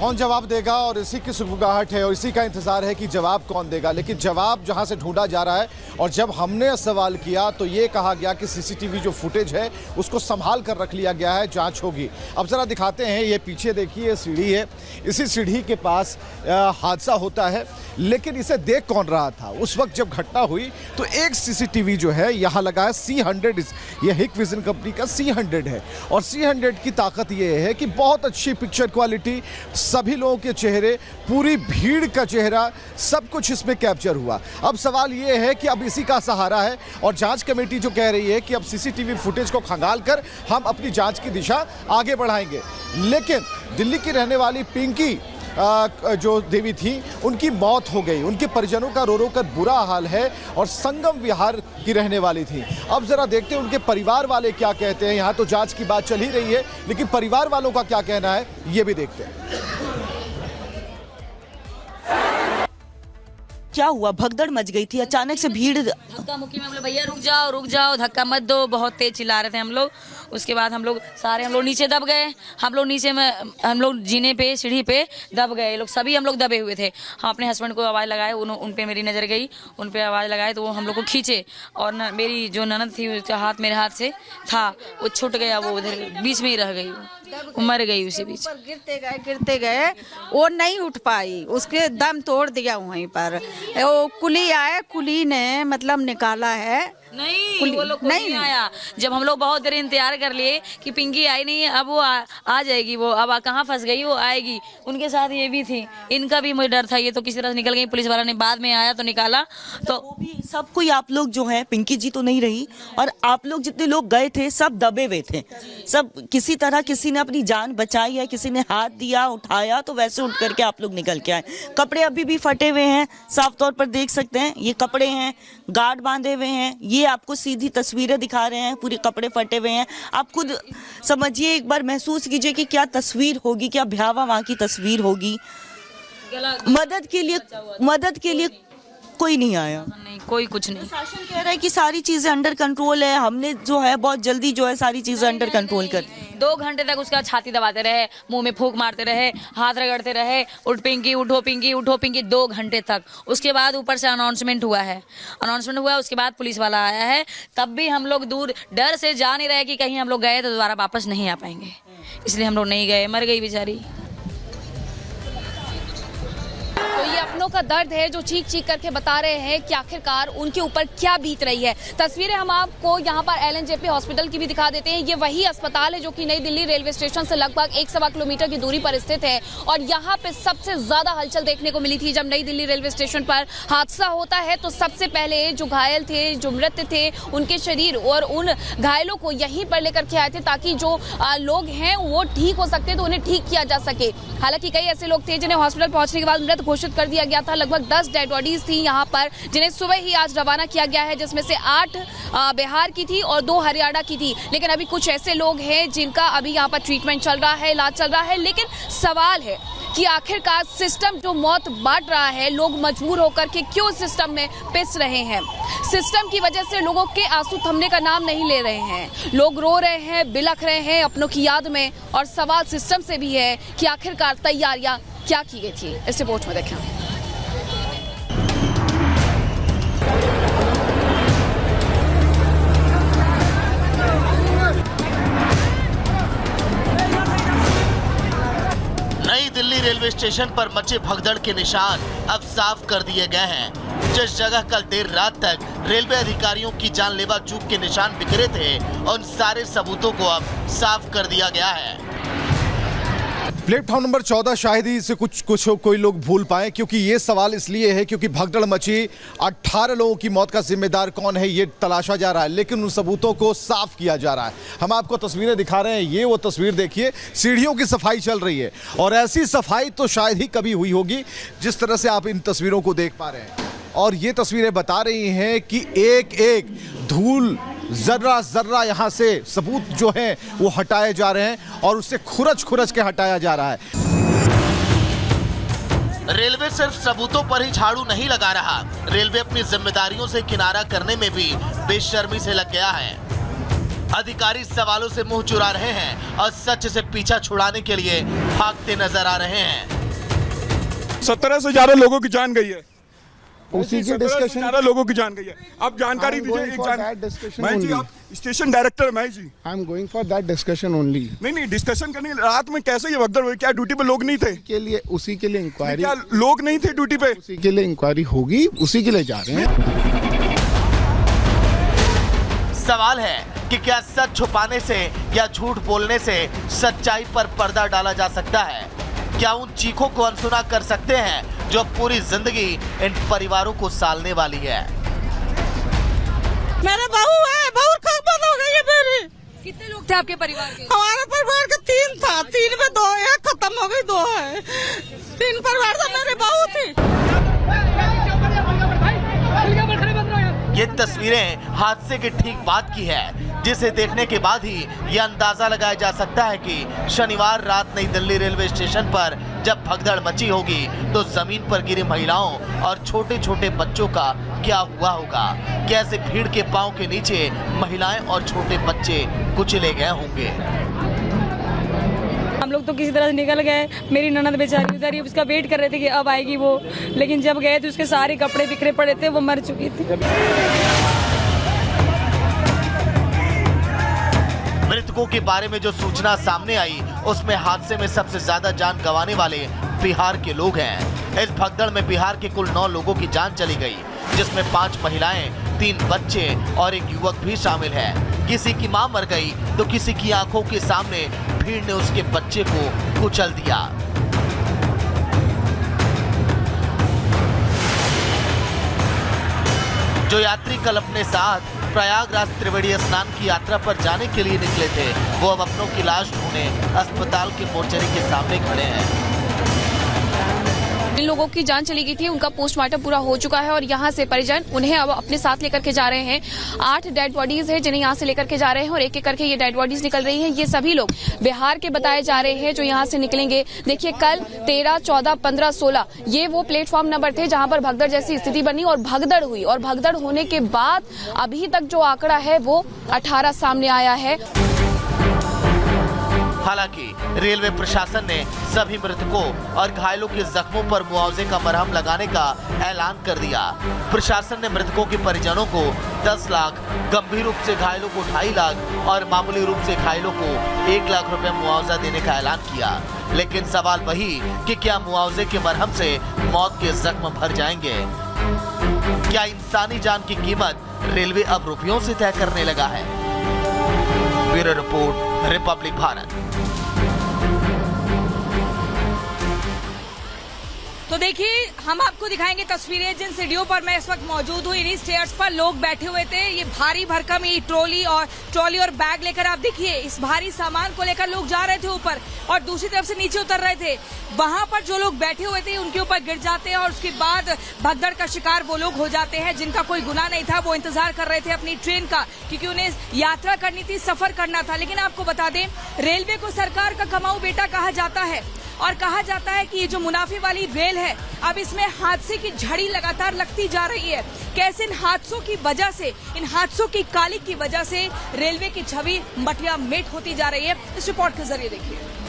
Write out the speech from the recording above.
कौन जवाब देगा, और इसी की सुगबुगाहट है और इसी का इंतजार है कि जवाब कौन देगा। लेकिन जवाब जहां से ढूंढा जा रहा है, और जब हमने सवाल किया तो ये कहा गया कि सीसीटीवी जो फुटेज है उसको संभाल कर रख लिया गया है, जांच होगी। अब जरा दिखाते हैं, ये पीछे देखिए, ये सीढ़ी है, इसी सीढ़ी के पास हादसा होता है। लेकिन इसे देख कौन रहा था उस वक्त जब घटना हुई? तो एक सीसीटीवी जो है यहाँ लगा है, C100, ये हिकविजन कंपनी का C100 है। और C100 की ताकत ये है कि बहुत अच्छी पिक्चर क्वालिटी, सभी लोगों के चेहरे, पूरी भीड़ का चेहरा, सब कुछ इसमें कैप्चर हुआ। अब सवाल ये है कि अब इसी का सहारा है, और जांच कमेटी जो कह रही है कि अब सीसीटीवी फुटेज को खंगाल कर हम अपनी जांच की दिशा आगे बढ़ाएंगे। लेकिन दिल्ली की रहने वाली पिंकी जो देवी थी, उनकी मौत हो गई। उनके परिजनों का रो रो कर बुरा हाल है, और संगम विहार की रहने वाली थी। अब जरा देखते हैं उनके परिवार वाले क्या कहते हैं। यहाँ तो जांच की बात चल ही रही है, लेकिन परिवार वालों का क्या कहना है ये भी देखते हैं। क्या हुआ? भगदड़ मच गई थी, अचानक से भीड़। धक्का मुक्की में हम लोग, भैया रुक जाओ, धक्का मत दो, बहुत तेज चिल्ला रहे थे हम लोग। उसके बाद हम लोग नीचे दब गए। हम लोग जीने पे, सीढ़ी पे दब गए। लोग सभी हम लोग दबे हुए थे। हम अपने हस्बैंड को आवाज़ लगाए, उन पे मेरी नज़र गई, उन पे आवाज़ लगाए तो वो हम लोग को खींचे, और मेरी जो ननद थी उसका हाथ मेरे हाथ से था, वो छूट गया, वो उधर बीच में ही रह गई, वो मर गई उसी बीच। गिरते गए, वो नहीं उठ पाई, उसके दम तोड़ दिया वहीं पर। वो कुली आए, कुली ने मतलब निकाला है। नहीं, वो लोग नहीं आया। जब हम लोग बहुत देर इंतजार कर लिए कि पिंकी आई नहीं, अब वो आ जाएगी, वो अब कहाँ फंस गई, वो आएगी। उनके साथ ये भी थी, इनका भी मुझे डर था, ये तो किसी तरह से निकल गई। पुलिस वाला ने बाद में आया तो निकाला। तो सब कोई, आप लोग जो है, पिंकी जी तो नहीं रही, और आप लोग जितने लोग गए थे सब दबे हुए थे। सब किसी तरह किसी ने अपनी जान बचाई है, किसी ने हाथ दिया, उठाया, तो वैसे उठ करके आप लोग निकल के आए। कपड़े अभी भी फटे हुए हैं, साफ तौर पर देख सकते हैं, ये कपड़े हैं, गार्ड बांधे हुए हैं। ये आपको सीधी तस्वीरें दिखा रहे हैं, पूरे कपड़े फटे हुए हैं। आप खुद समझिए, एक बार महसूस कीजिए कि क्या तस्वीर होगी, क्या भयावह वहाँ की तस्वीर होगी। मदद के लिए कोई नहीं आया, नहीं, कोई कुछ नहीं। प्रशासन कह रहा है कि सारी चीजें अंडर कंट्रोल है, हमने जो है बहुत जल्दी जो है सारी चीजें अंडर कंट्रोल कर। 2 घंटे तक उसका छाती दबाते रहे, मुंह में फूंक मारते रहे, हाथ रगड़ते रहे, उठ पिंकी, उठो पिंकी, उठो पिंकी, 2 घंटे तक। उसके बाद ऊपर से अनाउंसमेंट हुआ, उसके बाद पुलिस वाला आया है। तब भी हम लोग दूर डर से जा नहीं रहे कि कहीं हम लोग गए तो दोबारा वापस नहीं आ पाएंगे, इसलिए हम लोग नहीं गए। मर गई बेचारी। तो ये अपनों का दर्द है जो चीख चीख करके बता रहे हैं कि आखिरकार उनके ऊपर क्या बीत रही है। तस्वीरें हम आपको यहाँ पर LNJP हॉस्पिटल की भी दिखा देते हैं। ये वही अस्पताल है जो कि नई दिल्ली रेलवे स्टेशन से लगभग 1-1.25 किलोमीटर की दूरी पर स्थित है, और यहाँ पे सबसे ज्यादा हलचल देखने को मिली थी जब नई दिल्ली रेलवे स्टेशन पर हादसा होता है। तो सबसे पहले जो घायल थे, जो मृत थे, उनके शरीर और उन घायलों को यहीं पर लेकर के आए थे, ताकि जो लोग हैं वो ठीक हो सकते तो उन्हें ठीक किया जा सके। हालांकि कई ऐसे लोग थे जिन्हें हॉस्पिटल पहुंचने के बाद मृत घोषित कर दिया गया था। लगभग 10 डेड बॉडीज थी यहाँ पर, जिन्हें सुबह ही आज रवाना किया गया है, जिसमें से 8 बिहार की थी और 2 हरियाणा की थी। लेकिन अभी कुछ ऐसे लोग हैं जिनका अभी यहाँ पर ट्रीटमेंट चल रहा है, इलाज चल रहा है। लेकिन सवाल है कि आखिरकार सिस्टम जो मौत बांट रहा है, लोग मजबूर होकर के क्यों सिस्टम में पिस रहे हैं? सिस्टम की वजह से लोगों के आंसू थमने का नाम नहीं ले रहे हैं। लोग रो रहे हैं, बिलख रहे हैं अपनों की याद में, और सवाल सिस्टम से भी है कि आखिरकार तैयारियां क्या की गई थी। इस रिपोर्ट में देखें। नई दिल्ली रेलवे स्टेशन पर मचे भगदड़ के निशान अब साफ कर दिए गए हैं। जिस जगह कल देर रात तक रेलवे अधिकारियों की जानलेवा चूक के निशान बिखरे थे, उन सारे सबूतों को अब साफ कर दिया गया है। प्लेटफॉर्म नंबर 14 शायद ही इसे कुछ कोई लोग भूल पाए, क्योंकि ये सवाल इसलिए है क्योंकि भगदड़ मची। 18 लोगों की मौत का जिम्मेदार कौन है ये तलाशा जा रहा है, लेकिन उन सबूतों को साफ किया जा रहा है। हम आपको तस्वीरें दिखा रहे हैं, ये वो तस्वीर देखिए, सीढ़ियों की सफाई चल रही है, और ऐसी सफाई तो शायद ही कभी हुई होगी जिस तरह से आप इन तस्वीरों को देख पा रहे हैं। और ये तस्वीरें बता रही हैं कि एक एक धूल, जर्रा जर्रा यहाँ से सबूत जो हैं वो हटाए जा रहे हैं, और उससे खुरच के हटाया जा रहा है। रेलवे सिर्फ सबूतों पर ही झाड़ू नहीं लगा रहा, रेलवे अपनी जिम्मेदारियों से किनारा करने में भी बेशर्मी से लग गया है। अधिकारी सवालों से मुंह चुरा रहे हैं और सच से पीछा छुड़ाने के लिए भागते नजर आ रहे हैं। 17 से ज्यादा लोगों की जान गई है, उसी के डिस्कशन ज्यादा लोगों की जान गई है। आप जानकारी दीजिए। मैं जी, आप स्टेशन डायरेक्टर मैं जी। I am going for that discussion only. नहीं डिस्कशन करने रात में कैसे ये भगदड़ हुई? क्या ड्यूटी पे लोग नहीं थे? के लिए उसी के लिए इंक्वायरी, क्या लोग नहीं थे ड्यूटी पे? उसी के लिए इंक्वायरी होगी, उसी के लिए जा रहे हैं। सवाल है कि क्या सच छुपाने से या झूठ बोलने से सच्चाई पर पर्दा डाला जा सकता है? क्या उन चीखों को अनसुना कर सकते हैं जो पूरी जिंदगी इन परिवारों को सालने वाली है? मेरा बहू है, बहू खबर हो गई है मेरी। कितने लोग थे आपके परिवार के? हमारे परिवार का 3 था, 3 में 2 है, खत्म हो गई 2 है। 3 परिवार था, मेरी बहू थी। ये तस्वीरें हादसे के ठीक बाद की है, जिसे देखने के बाद ही ये अंदाजा लगाया जा सकता है कि शनिवार रात नई दिल्ली रेलवे स्टेशन पर जब भगदड़ मची होगी तो जमीन पर गिरी महिलाओं और छोटे छोटे बच्चों का क्या हुआ होगा। कैसे भीड़ के पांव के नीचे महिलाएं और छोटे बच्चे कुचले गए होंगे। हम लोग तो किसी तरह से निकल गए। मेरी ननद बेचारी उधर ही उसका वेट कर रहे थे कि अब आएगी वो, लेकिन जब गए तो उसके सारे कपड़े बिखरे पड़े थे, वो मर चुकी थी। मृतकों के बारे में जो सूचना सामने आई उसमें हादसे में सबसे ज्यादा जान गंवाने वाले बिहार के लोग हैं। इस भगदड़ में बिहार के कुल 9 लोगों की जान चली गई, जिसमें 5 महिलाएं, 3 बच्चे और एक युवक भी शामिल है। किसी की मां मर गई तो किसी की आंखों के सामने भीड़ ने उसके बच्चे को कुचल दिया। जो यात्री कल अपने साथ प्रयागराज त्रिवेणी स्नान की यात्रा पर जाने के लिए निकले थे, वो अब अपनों की लाश ढूंढने अस्पताल के मोर्चरी के सामने खड़े हैं। जिन लोगों की जान चली गई थी उनका पोस्टमार्टम पूरा हो चुका है और यहाँ से परिजन उन्हें अब अपने साथ लेकर के जा रहे हैं। 8 डेड बॉडीज है जिन्हें यहाँ से लेकर के जा रहे हैं और एक एक करके ये डेड बॉडीज निकल रही हैं। ये सभी लोग बिहार के बताए जा रहे हैं जो यहाँ से निकलेंगे। देखिए कल 13, 14, 15, 16 ये वो प्लेटफॉर्म नंबर थे जहाँ पर भगदड़ जैसी स्थिति बनी और भगदड़ हुई, और भगदड़ होने के बाद अभी तक जो आंकड़ा है वो 18 सामने आया है। हालांकि रेलवे प्रशासन ने सभी मृतकों और घायलों के जख्मों पर मुआवजे का मरहम लगाने का ऐलान कर दिया। प्रशासन ने मृतकों के परिजनों को 10 लाख, गंभीर रूप से घायलों को 2.5 लाख और मामूली रूप से घायलों को 1 लाख रुपए मुआवजा देने का ऐलान किया। लेकिन सवाल वही कि क्या मुआवजे के मरहम से मौत के जख्म भर जाएंगे? क्या इंसानी जान की कीमत रेलवे अब रुपयों से तय करने लगा है? Bureau report, Republic Bharat. तो देखिए हम आपको दिखाएंगे तस्वीरें जिन सीढ़ियों पर मैं इस वक्त मौजूद हूँ। इन्हीं स्टेयर्स पर लोग बैठे हुए थे। ये भारी भरकम ये ट्रॉली और बैग लेकर आप देखिए इस भारी सामान को लेकर लोग जा रहे थे ऊपर और दूसरी तरफ से नीचे उतर रहे थे। वहां पर जो लोग बैठे हुए थे उनके ऊपर गिर जाते हैं और उसके बाद भगदड़ का शिकार वो लोग हो जाते हैं जिनका कोई गुनाह नहीं था। वो इंतजार कर रहे थे अपनी ट्रेन का, क्योंकि उन्हें यात्रा करनी थी, सफर करना था। लेकिन आपको बता दें, रेलवे को सरकार का कमाऊ बेटा कहा जाता है और कहा जाता है कि ये जो मुनाफे वाली रेल है अब इसमें हादसे की झड़ी लगातार लगती जा रही है। कैसे इन हादसों की वजह से, इन हादसों की काली की वजह से रेलवे की छवि मटिया मेट होती जा रही है। इस रिपोर्ट के जरिए देखिए।